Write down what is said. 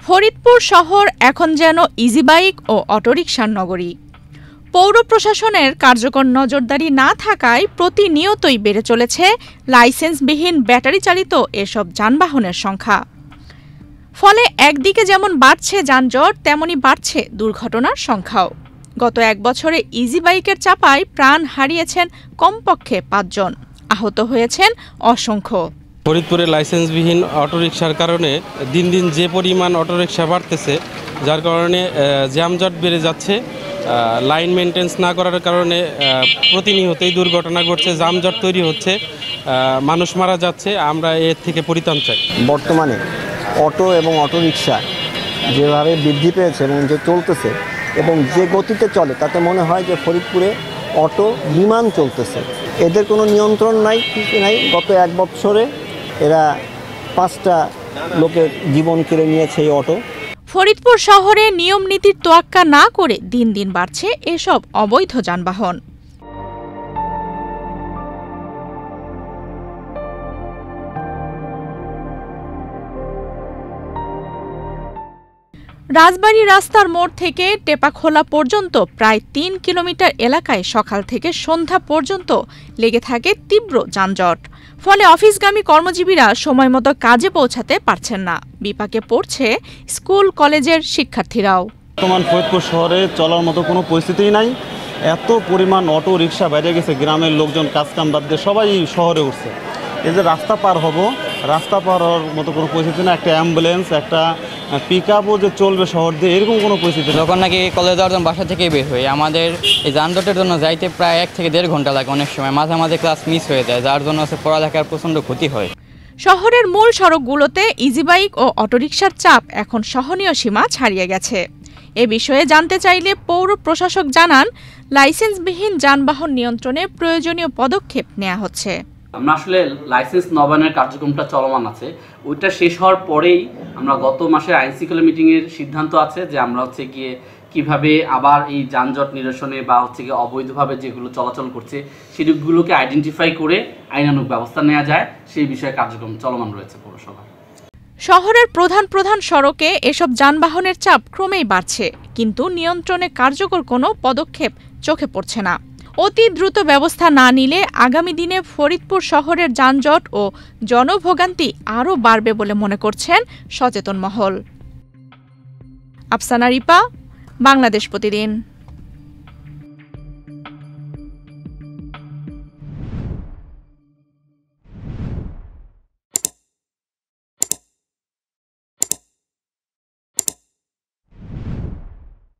ফরিদপুর শহর এখন যেন ইজি বাইক ও অটোরিকশার নগরী। পৌর প্রশাসনের কার্যকর নজরদারি না থাকায় প্রতিনিয়তই বেড়ে চলেছে লাইসেন্সবিহীন ব্যাটারি চালিত এসব যানবাহনের সংখ্যা। ফলে একদিকে যেমন বাড়ছে যানজট, তেমনি বাড়ছে দুর্ঘটনার সংখ্যাও। গত এক বছরে ইজি বাইকের চাপায় প্রাণ হারিয়েছেন কমপক্ষে ৫ জন, আহত হয়েছেন অসংখ্য। ফরিদপুরে লাইসেন্সবিহীন অটোরিকশার কারণে দিন দিন যে পরিমাণ অটোরিকশা বাড়তেছে, যার কারণে জ্যামজট বেড়ে যাচ্ছে। লাইন মেনটেন্স না করার কারণে প্রতিনিয়তই দুর্ঘটনা ঘটছে, যানজট তৈরি হচ্ছে, মানুষ মারা যাচ্ছে। আমরা এর থেকে পরিত্রাণ চাই। বর্তমানে অটো এবং অটোরিকশা যেভাবে বৃদ্ধি পেয়েছে এবং যে চলতেছে এবং যে গতিতে চলে, তাতে মনে হয় যে ফরিদপুরে অটো বিমান চলতেছে। এদের কোনো নিয়ন্ত্রণ নাই, কিছু নাই। গত এক বছরে এরা 5টা লোকের জীবন কেড়ে নিয়েছে এই অটো। ফরিদপুর শহরে নিয়ম নীতির তোয়াক্কা না করে দিন দিন বাড়ছে এসব অবৈধ যানবাহন। রাজবাড়ী রাস্তার মোড় থেকে টেপাখোলা পর্যন্ত প্রায় ৩ কিলোমিটার এলাকায় সকাল থেকে সন্ধ্যা পর্যন্ত লেগে থাকে তীব্র যানজট। ফলে অফিসগামী কর্মজীবীরা সময়মতো কাজে পৌঁছাতে পারছেন না। বিপাকে পড়ছে স্কুল কলেজের শিক্ষার্থীরাও। বর্তমান ফরিদপুর শহরে চলার মতো কোনো পরিস্থিতিই নাই। এত পরিমাণ অটো রিক্সা বাইরে গেছে, গ্রামের লোকজন কাজকাম বাদ দিয়ে সবাই শহরে উঠছে। এই যে রাস্তা পার হব, রাস্তা পার হওয়ার মতো কোনো পরিস্থিতি না। একটা অ্যাম্বুলেন্স, একটা পিকআপও যে চলবে শহর দিয়ে, এরকম কোনো পরিস্থিতি। যখন নাকি কলেজ যাওয়ার জন্য বাসা থেকেই বের হই, আমাদের এই যানজটের জন্য যাইতে প্রায় 1 থেকে 1.5 ঘন্টা লাগে। অনেক সময় মাঝে মাঝে ক্লাস মিস হয়ে যায়, যার জন্য পড়ালেখার প্রচণ্ড ক্ষতি হয়। শহরের মূল সড়কগুলোতে ইজি বাইক ও অটোরিকশার চাপ এখন সহনীয় সীমা ছাড়িয়ে গেছে। এ বিষয়ে জানতে চাইলে পৌর প্রশাসক জানান, লাইসেন্সবিহীন যানবাহন নিয়ন্ত্রণে প্রয়োজনীয় পদক্ষেপ নেওয়া হচ্ছে। আমরা আসলে লাইসেন্স নবায়নের কার্যক্রমটা চলমান আছে। ওইটা শেষ হওয়ার পরেই আমরা গত মাসে আইন শৃঙ্খলা মিটিংয়ের সিদ্ধান্ত আছে যে আমরা গিয়ে কিভাবে আবার এই যানজট নিরসনে বা গিয়ে অবৈধভাবে যেগুলো চলাচল করছে সেগুলোকে আইডেন্টিফাই করে আইনানুগ ব্যবস্থা নেওয়া যায়, সেই বিষয়ে কার্যক্রম চলমান রয়েছে পৌরসভা। শহরের প্রধান প্রধান সড়কে এসব যানবাহনের চাপ ক্রমেই বাড়ছে, কিন্তু নিয়ন্ত্রণে কার্যকর কোনো পদক্ষেপ চোখে পড়ছে না। অতি দ্রুত ব্যবস্থা না নিলে আগামী দিনে ফরিদপুর শহরের যানজট ও জনভোগান্তি আরও বাড়বে বলে মনে করছেন সচেতন মহল। আফসানা রিপা, বাংলাদেশ প্রতিদিন।